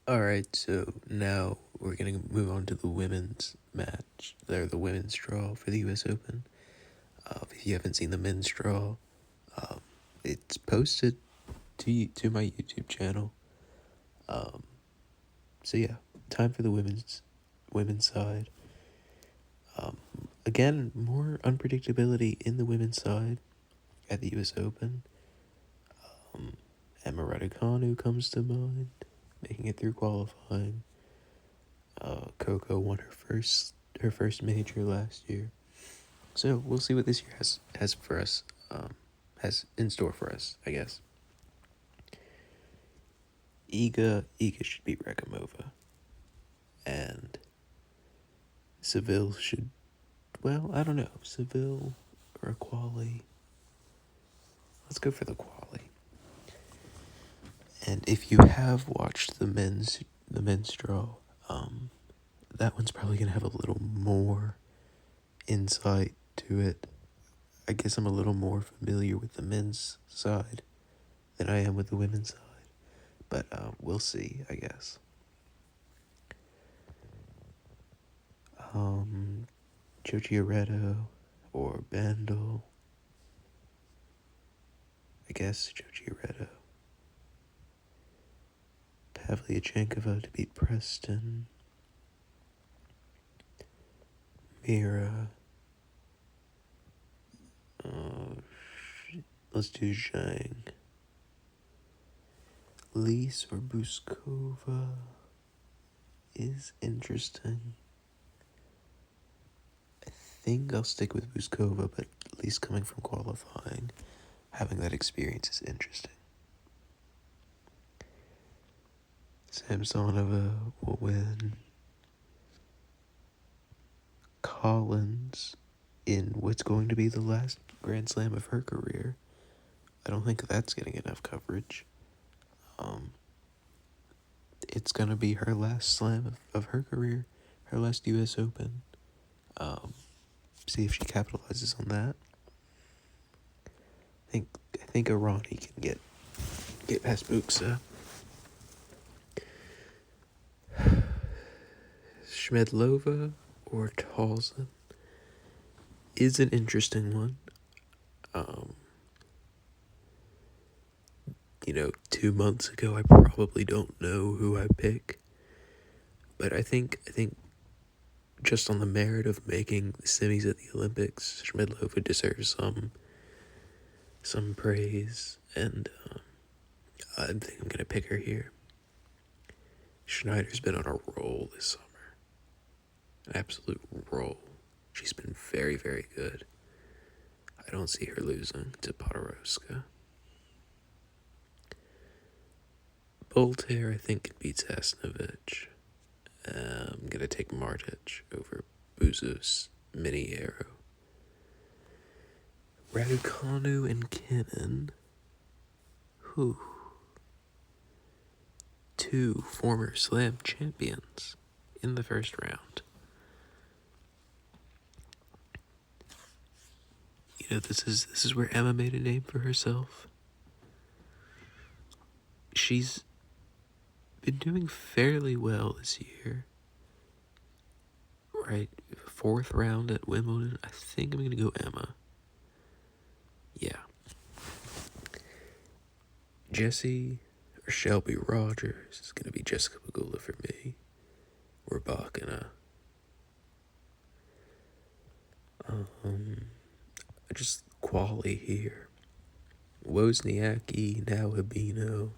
Alright, so now we're gonna move on to the women's match. They're the women's draw for the US Open. If you haven't seen the men's draw, um, it's posted to my YouTube channel. So yeah, time for the women's side. Again, more unpredictability in the women's side at the US Open. Emma Raducanu comes to mind, making it through qualifying. Coco won her first major last year. So we'll see what this year has for us, has in store for us, I guess. Iga should beat Rekimova, and Seville should, well, I don't know, Seville or a quali. Let's go for the quali. And if you have watched the men's draw, that one's probably gonna have a little more insight to it. I guess I'm a little more familiar with the men's side than I am with the women's side. But we'll see, I guess. Giorgetto or Bandel. I guess Giorgetto. Pavlyuchenkova to beat Preston. Mira. Let's do Zhang. Lise or Buskova is interesting. I think I'll stick with Buskova, but at least coming from qualifying, having that experience is interesting. Samsonova will win. Collins in what's going to be the last Grand Slam of her career. I don't think that's getting enough coverage. It's going to be her last slam of her career, her last US Open. See if she capitalizes on that. I think Arani can get past Buxa. Shmedlova or Tauson is an interesting one. 2 months ago, I probably don't know who I pick, but I think just on the merit of making the semis at the Olympics, Shmedlova deserves some praise, and I think I'm gonna pick her here. Schneider's been on a roll this summer, an absolute roll. She's been very, very good. I don't see her losing to Podoroska. Voltaire, I think, beats Hasnovich. I'm going to take Martic over Buzos, Miniero. Raducanu and Kinnan. Whew. 2 former Slam champions in the first round. This is where Emma made a name for herself. She's been doing fairly well this year. Right, 4th round at Wimbledon. I think I'm gonna go Emma. Yeah. Jessie or Shelby Rogers is gonna be Jessica Pegula for me. We're Bacana. Just quality here. Wozniacki, now Habino.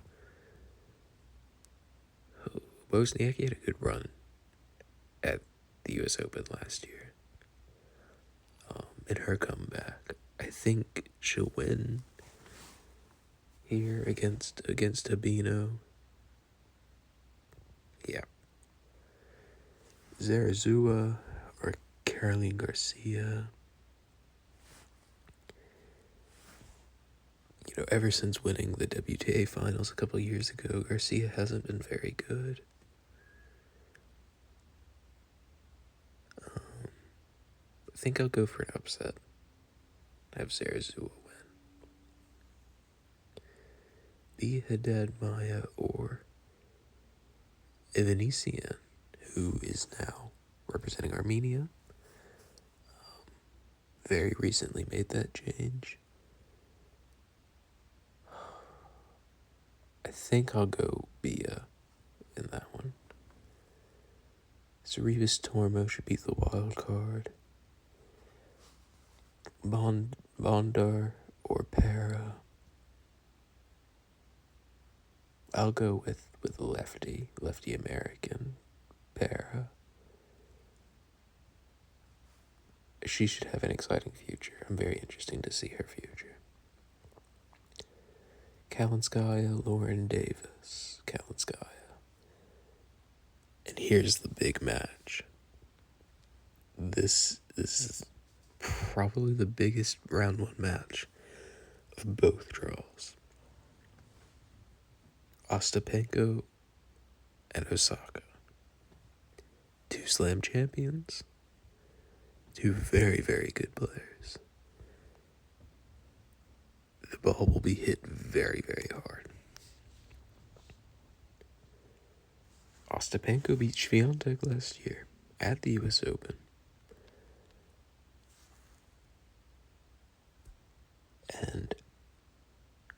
Wozniacki had a good run at the US Open last year. In her comeback, I think she'll win here against Habino. Yeah. Zarazua or Caroline Garcia. Ever since winning the WTA finals a couple years ago, Garcia hasn't been very good. I think I'll go for an upset. Have Zarazua win. Be Haddad Maya or Evanesian, who is now representing Armenia, very recently made that change. I think I'll go Bia in that one. Cerevus Tormo should be the wild card. Bondar or Para. I'll go with lefty American, Para. She should have an exciting future. I'm very interested to see her future. Kalinskaya, Lauren Davis. Kalinskaya. And here's the big match. This is probably the biggest round one match of both draws. Ostapenko and Osaka. Two slam champions. Two very, very good players. The ball will be hit very, very hard. Ostapenko beat Swiatek last year at the US Open. And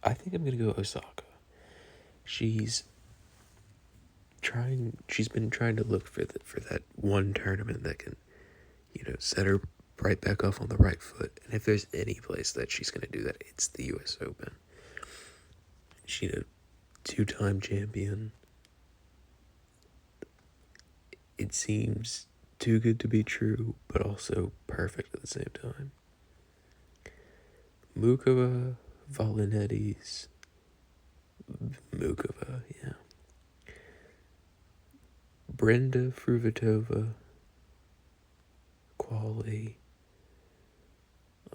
I think I'm going to go Osaka. She's been trying to look for that one tournament that can, set her right back off on the right foot. And if there's any place that she's going to do that, it's the US Open. She's a two-time champion. It seems too good to be true, but also perfect at the same time. Mukova, Volinetis, Mukova, yeah. Brenda Fruhvirtova, Quali.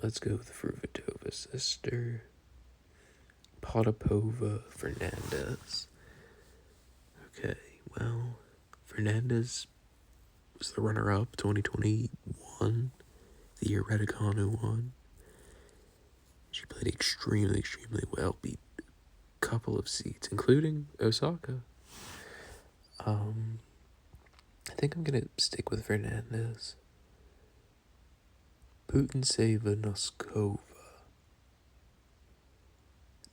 Let's go with Fruhvirtova's sister. Potapova, Fernandez. Okay, well, Fernandez was the runner-up 2021, the year Raducanu won. She played extremely, extremely well, beat a couple of seeds, including Osaka. I think I'm going to stick with Fernandez. Putintseva Noskova.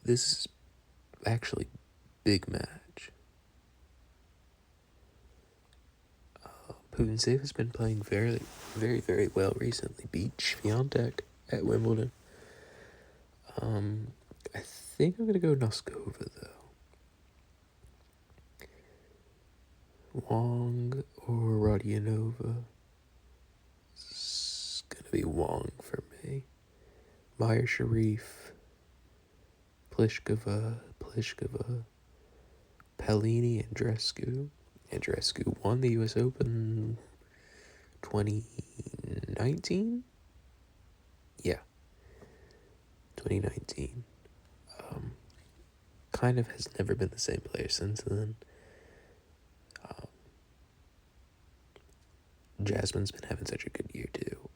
This is actually big match. Putintseva has been playing very, very, very well recently. Beat Swiatek at Wimbledon. I think I'm going to go Noskova, though. Wong or Rodionova? It's going to be Wong for me. Meyer Sharif. Pliskova. Pellini, Andreescu. Andreescu won the US Open 2019? Yeah. 2019. Kind of has never been the same player since then. Jasmine's been having such a good year too.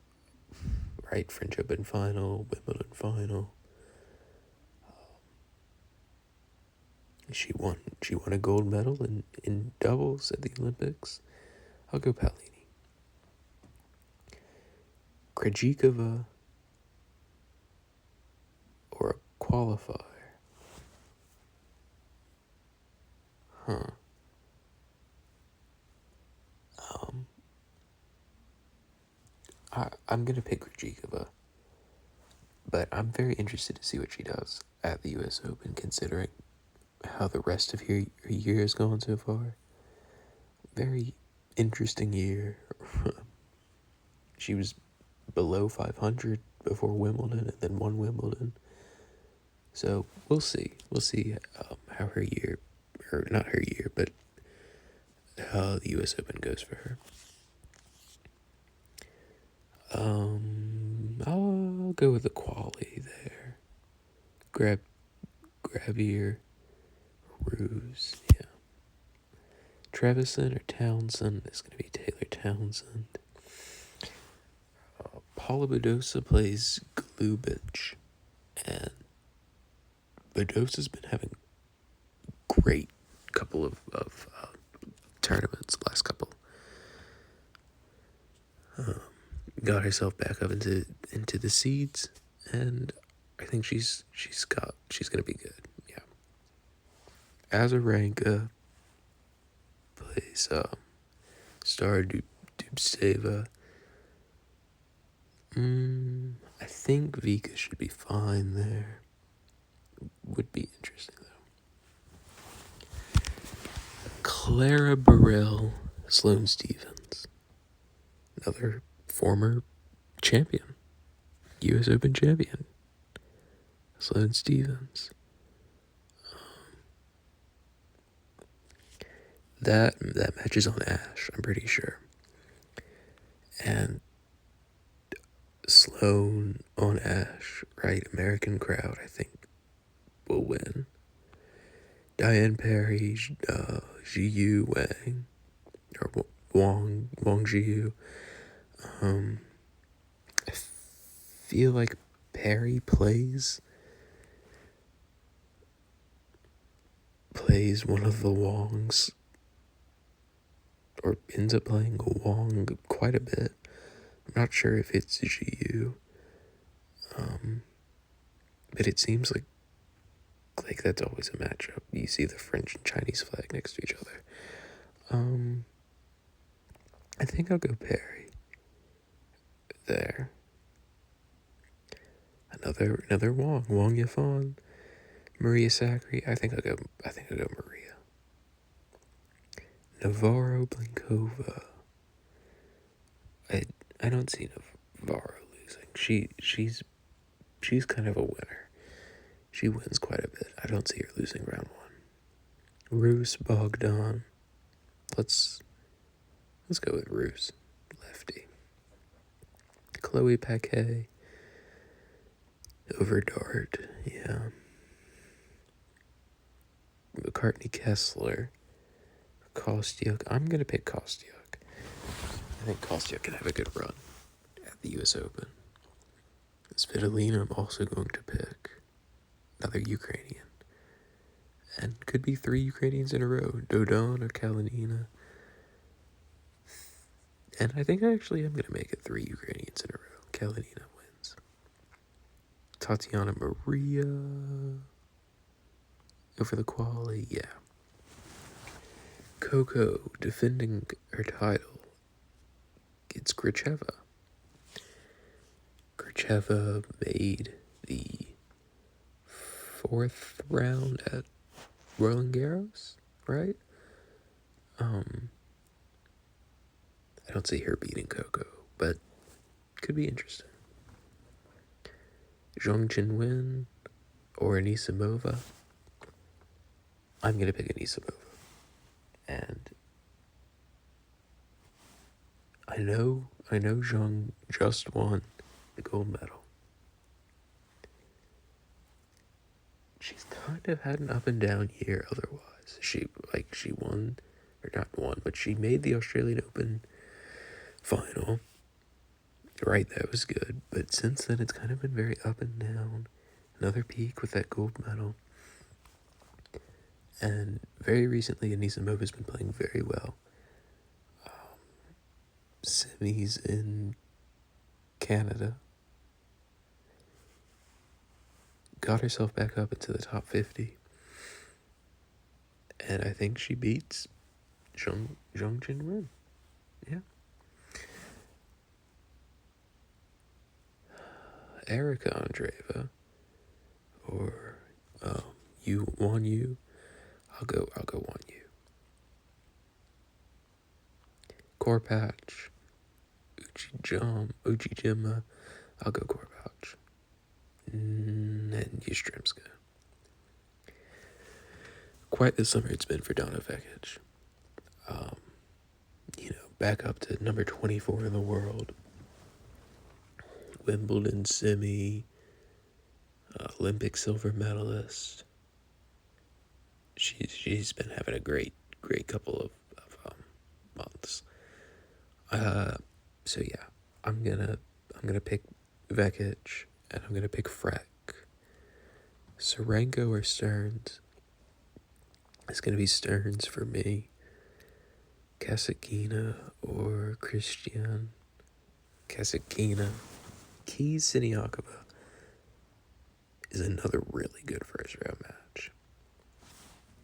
Right? French Open final, Wimbledon final. She won a gold medal in doubles at the Olympics. I'll go Pellini. Krejcikova or a qualifier. I'm going to pick Krejcikova, but I'm very interested to see what she does at the US Open, considering how the rest of her year has gone so far. Very interesting year. She was below 500 before Wimbledon and then won Wimbledon. So we'll see. We'll see how her year, or not her year, but how the US Open goes for her. I'll go with the quality there. Gravier, Ruse, yeah. Trevisan or Townsend is going to be Taylor Townsend. Paula Badosa plays Glubic, and Badosa's been having great couple of tournaments, last couple. Got herself back up into the seeds, and I think she's gonna be good. Yeah. Azarenka plays Star Dubtseva. I think Vika should be fine there. Would be interesting though. Clara Burrell, Sloane Stephens, another former champion, U.S. Open champion, Sloane Stephens. That match is on Ash, I'm pretty sure. And Sloane on Ash, right? American crowd, I think, will win. Diane Perry, Jiyu Wang, or Wang Jiyu. I feel like Perry plays one of the Wangs, or ends up playing a Wang quite a bit. I'm not sure if it's Jiyu, but it seems like that's always a matchup. You see the French and Chinese flag next to each other. I think I'll go Perry there. Another Wang Yafan, Maria Sakkari. I think I'll go Maria. Navarro Blinkova. I don't see Navarro losing. She's kind of a winner. She wins quite a bit. I don't see her losing round one. Rus Bogdan. Let's go with Rus. Lefty. Chloe Paquet. Over Dart. Yeah. McCartney Kessler. Kostyuk. I'm going to pick Kostyuk. I think Kostyuk can have a good run at the U.S. Open. Svitolina I'm also going to pick. Another Ukrainian. And could be 3 Ukrainians in a row. Dodon or Kalinina. And I think I actually am going to make it 3 Ukrainians in a row. Kalinina wins. Tatiana Maria. Over the quali, yeah. Coco defending her title gets Gracheva. Gracheva made the 4th round at Roland Garros, right? I don't see her beating Coco, but could be interesting. Zhang Qinwen or Anisimova. I'm going to pick Anisimova. And I know Zhang just won the gold medal. She's kind of had an up and down year otherwise. She won, or not won, but she made the Australian Open final. Right, that was good. But since then, it's kind of been very up and down. Another peak with that gold medal. And very recently, Anisimova's been playing very well. Semis in Canada. Got herself back up into the top 50. And I think she beats Zhang Qinwen. Yeah. Erica Andreeva. Or Won Yu. I'll go Won Yu. Korpatch. Uchijima. I'll go Korpatch. And Ystremska. Quite the summer it's been for Donna Vekic. Back up to number 24 in the world. Wimbledon semi. Olympic silver medalist. She's been having a great couple of months. So yeah, I'm gonna pick Vekic, and I'm gonna pick Freck. Serenko or Stearns? It's gonna be Stearns for me. Kasatkina or Christian Kasatkina. Keys Siniakova is another really good first round match.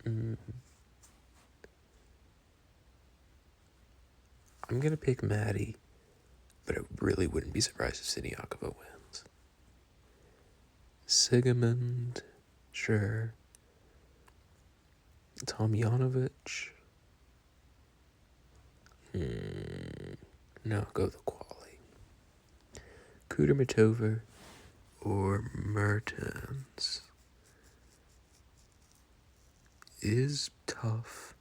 I'm gonna pick Maddie, but I really wouldn't be surprised if Siniakova wins. Sigamond, sure. Tomjanovic. No, go the quali. Kudermetova or Mertens is tough.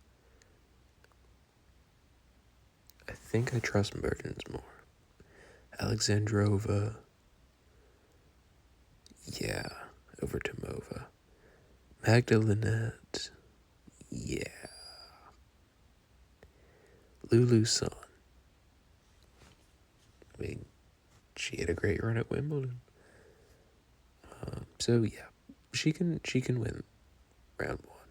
I think I trust Mertens more. Alexandrova, yeah, over Tomova. Magdalene, yeah. Lulu Son. I mean, she had a great run at Wimbledon. So yeah, she can win round one,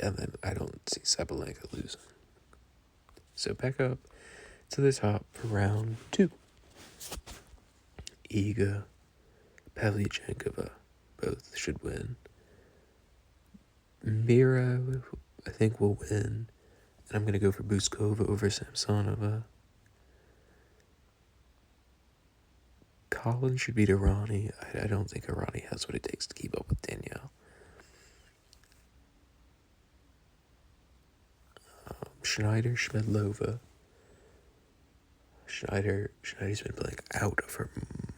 and then I don't see Sabalenka losing. So back up to the top for round two. Iga, Pavlyuchenkova, both should win. Mira, I think, will win, and I'm gonna go for Buskova over Samsonova. Collins should beat Irani. I don't think Irani has what it takes to keep up with Danielle. Schneider, Schmedlova. Schneider's been playing out of her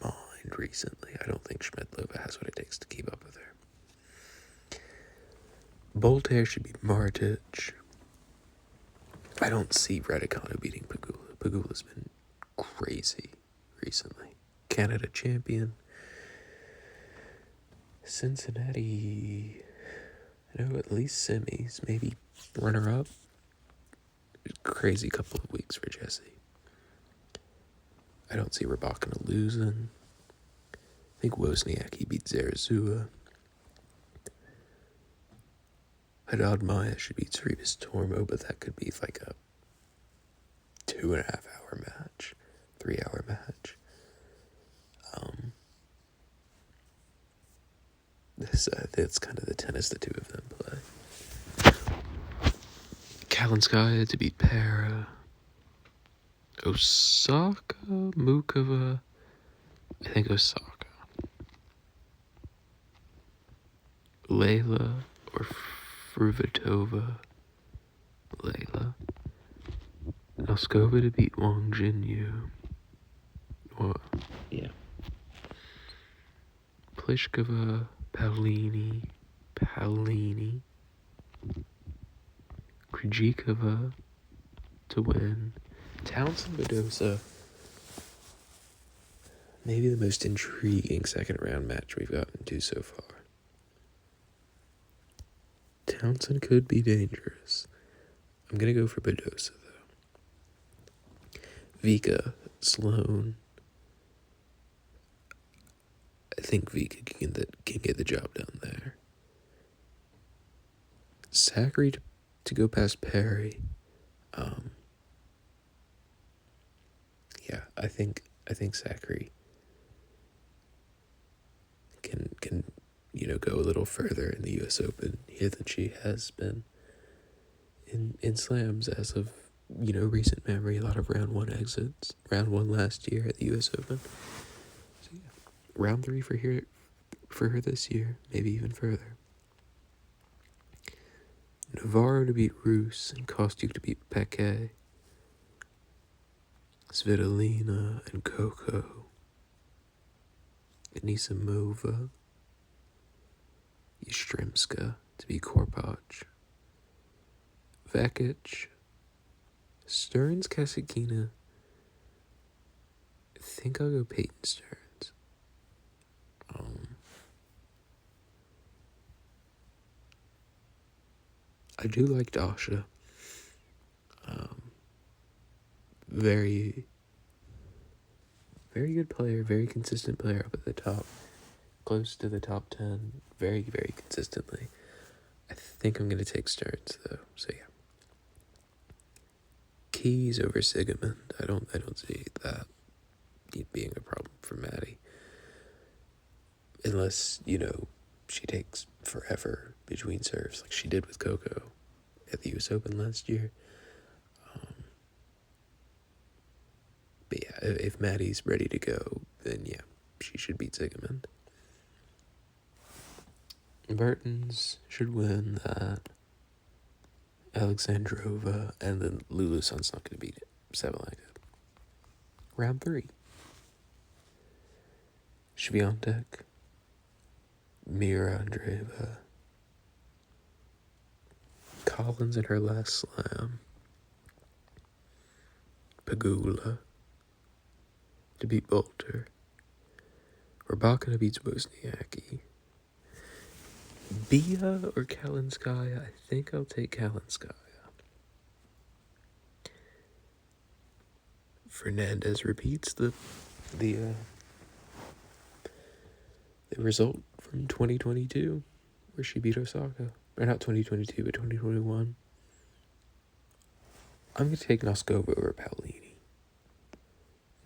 mind recently. I don't think Schmedlova has what it takes to keep up with her. Voltaire should beat Martic. I don't see Raducanu beating Pegula. Pegula's been crazy recently. Canada champion. Cincinnati, I know at least semis, maybe runner-up. Crazy couple of weeks for Jesse. I don't see Rybakina losing. I think Wozniacki beat Zarazua. Haddad Maia should beat Tsitsipas Tormo, but that could be like a 2.5 hour match, 3 hour match. That's kind of the tennis the two of them play. Kalinskaya to beat Para. Osaka, Mukova. I think Osaka. Layla or Fruvatova. Layla. Noskova to beat Wang Jinyu. Well, yeah. Pliskova, Paulini. Krejcikova to win. Townsend Badosa. Maybe the most intriguing second round match we've gotten to so far. Townsend could be dangerous. I'm gonna go for Badosa though. Vika, Sloane. I think Vika can get the job done there. Zachary to go past Perry. Yeah, I think Zachary can go a little further in the U.S. Open here than she has been in slams as of recent memory. A lot of round one exits. Round one last year at the U.S. Open. So yeah, round three for her this year, maybe even further. Navarro to beat Roos and Kostyuk to beat Paquet. Svitolina and Coco. Anisimova. Yastrzemska to beat Korpach. Vekic. Stearns, Kasatkina. I think I'll go Peyton Stearns. I do like Dasha. Very, very good player, very consistent player up at the top. Close to the top 10, very, very consistently. I think I'm going to take Stearns, though, so yeah. Keys over Sigemund. I don't see that being a problem for Maddie. Unless, she takes forever between serves like she did with Coco at the US Open last year. But yeah, if Maddie's ready to go, then yeah, she should beat Sigemund. Mertens should win that. Alexandrova, and then Lulusan's not going to beat it. Sabalenka. Round 3. Swiatek, Mira Andreeva, Collins in her last slam, Pegula to beat Bolter, Rybakina beats Wozniacki, Bia or Kalinskaya. I think I'll take Kalinskaya. Fernandez repeats the result from 2022, where she beat Osaka. Or not 2022, but 2021. I'm going to take Noskova over Paolini.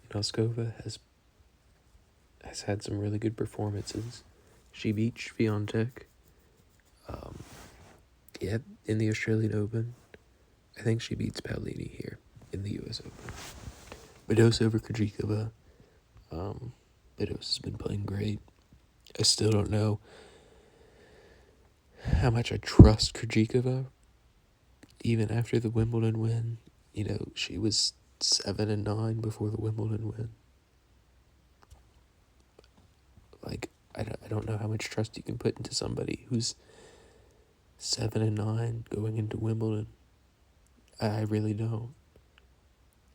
Noskova has had some really good performances. She beat Swiatek in the Australian Open. I think she beats Paolini here in the US Open. Badosa over Krejcikova. Badosa's been playing great. I still don't know how much I trust Krejcikova, even after the Wimbledon win. She was 7-9 before the Wimbledon win. Like, I don't know how much trust you can put into somebody who's 7-9 going into Wimbledon. I really don't.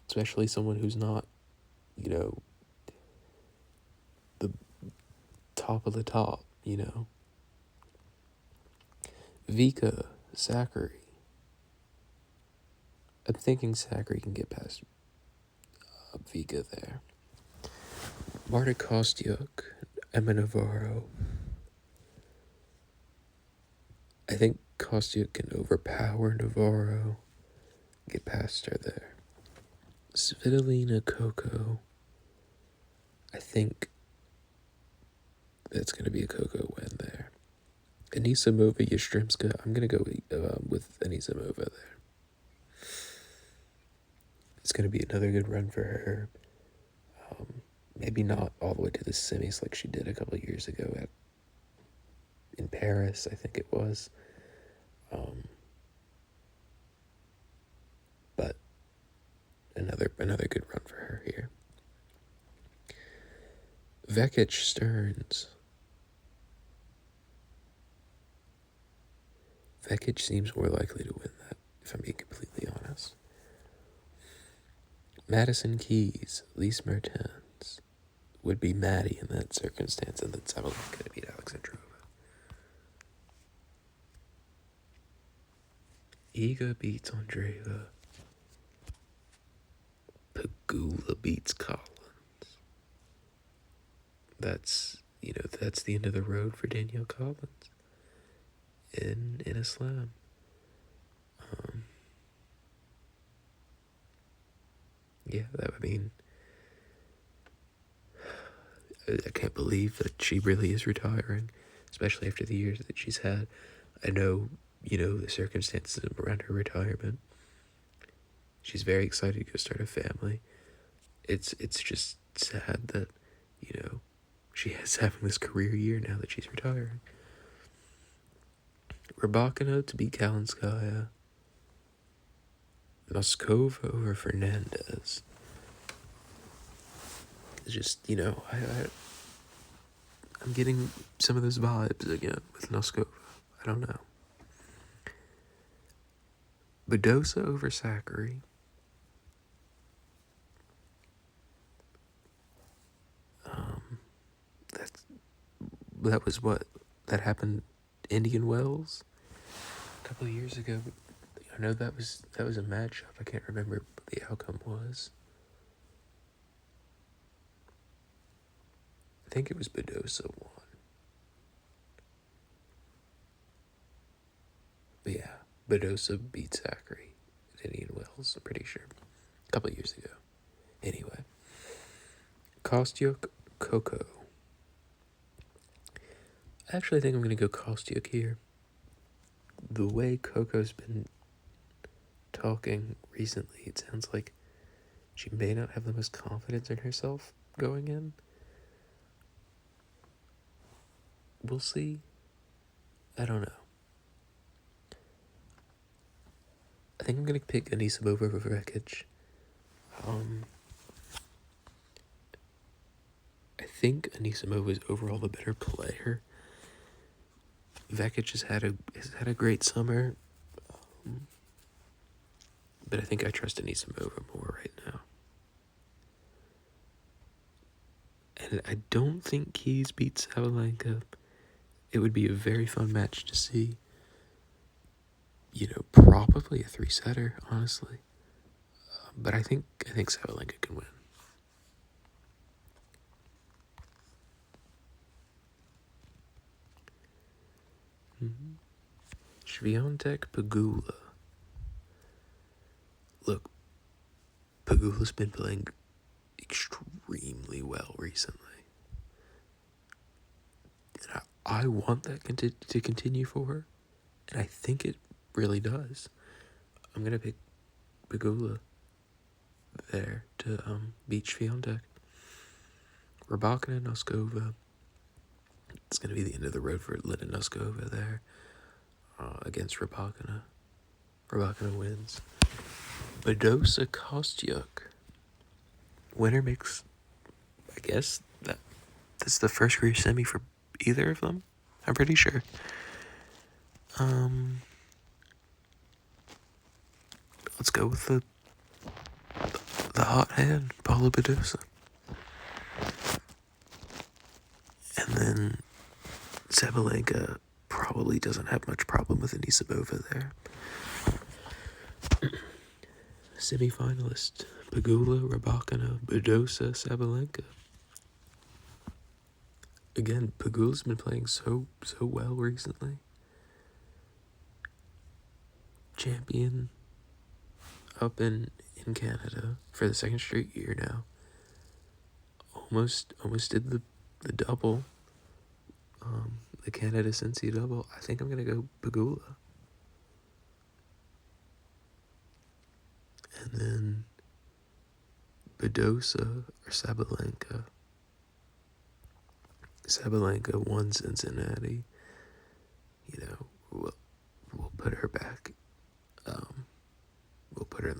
Especially someone who's not, the top of the top, Vika, Zachary. I'm thinking Zachary can get past Vika there. Marta Kostyuk, Emma Navarro. I think Kostyuk can overpower Navarro, get past her there. Svitolina, Coco. I think that's going to be a Coco win there. Anisimova, Yastrzemska. I'm going to go with Anisimova there. It's going to be another good run for her. Maybe not all the way to the semis like she did a couple of years ago in Paris, I think it was. But another good run for her here. Vekic, Stearns. Vekic seems more likely to win that, if I'm being completely honest. Madison Keys, Lise Mertens would be Maddie in that circumstance, and then Sabalenka to beat Alexandrova. Iga beats Andreeva. Pegula beats Collins. That's the end of the road for Danielle Collins in a slam. I can't believe that she really is retiring, especially after the years that she's had. I know, the circumstances around her retirement. She's very excited to go start a family. It's just sad that, she is having this career year now that she's retiring. Rybakina to beat Kalinskaya. Noskova over Fernandez. It's just, I'm getting some of those vibes again with Noskova. I don't know. Badosa over Zachary. That happened Indian Wells a couple of years ago. I know that was a matchup. I can't remember what the outcome was. I think it was Badosa won. But yeah, Badosa beat Zachary at Indian Wells, I'm pretty sure. couple years ago. Anyway, Kostyuk, Coco. I actually think I'm going to go Kostyuk here. The way Coco's been talking recently, it sounds like she may not have the most confidence in herself going in. We'll see. I don't know. I think I'm going to pick Anisimova over Vekic. I think Anisimova is overall the better player. Vekic has had a great summer. But I think I trust Anisimova more right now. And I don't think Keys beats Sabalenka. It would be a very fun match to see. Probably a 3-setter, honestly. But I think Sabalenka can win. Swiatek, Pegula. Look, Pegula's been playing extremely well recently. And I want that to continue for her. And I think it really does. I'm going to pick Pegula there to beat Swiatek. Rybakina, Noskova. It's going to be the end of the road for Linda Noskova there against Rybakina. Rybakina wins. Badosa, Kostyuk. Winner makes, I guess, that's the first career semi for either of them. I'm pretty sure. Let's go with the hot hand, Paula Badosa. And then Sabalenka probably doesn't have much problem with Anisimova there. Semi-finalist, Pegula, Rybakina, Badosa, Sabalenka. Again, Pegula's been playing so well recently. Champion up in Canada for the second straight year now. Almost did the double. The Canada Cincy double. I think I'm gonna go Pegula. And then Badosa or Sabalenka. Sabalenka won Cincinnati. We'll put her back. We'll put her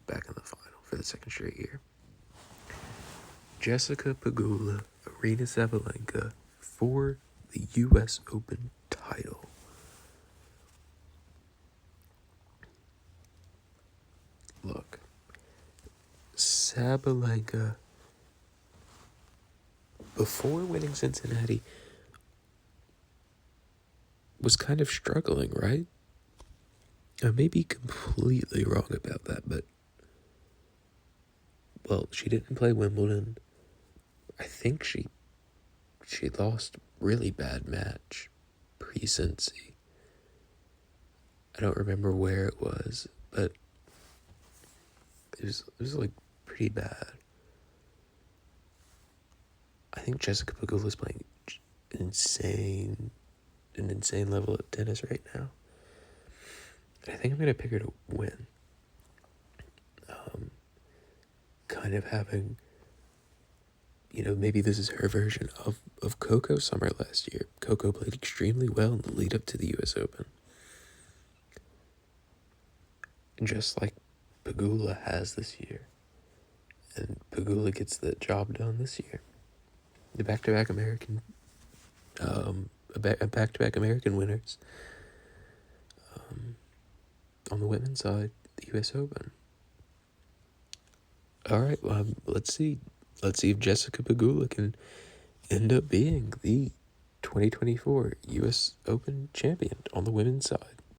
back in the final for the second straight year. Jessica Pegula, Aryna Sabalenka for the U.S. Open title. Look, Sabalenka, before winning Cincinnati, was kind of struggling, right? I may be completely wrong about that, but, well, she didn't play Wimbledon. I think she lost really bad match pre-Cincy. I don't remember where it was, but it was like pretty bad. I think Jessica Pegula is playing an insane level of tennis right now. And I think I'm going to pick her to win. Kind of having, maybe this is her version of Coco's summer last year. Coco played extremely well in the lead up to the U.S. Open. Just like Pegula has this year. And Pegula gets the job done this year. The back-to-back American winners on the women's side, the U.S. Open. All right, well, let's see. Let's see if Jessica Pegula can end up being the 2024 U.S. Open champion on the women's side.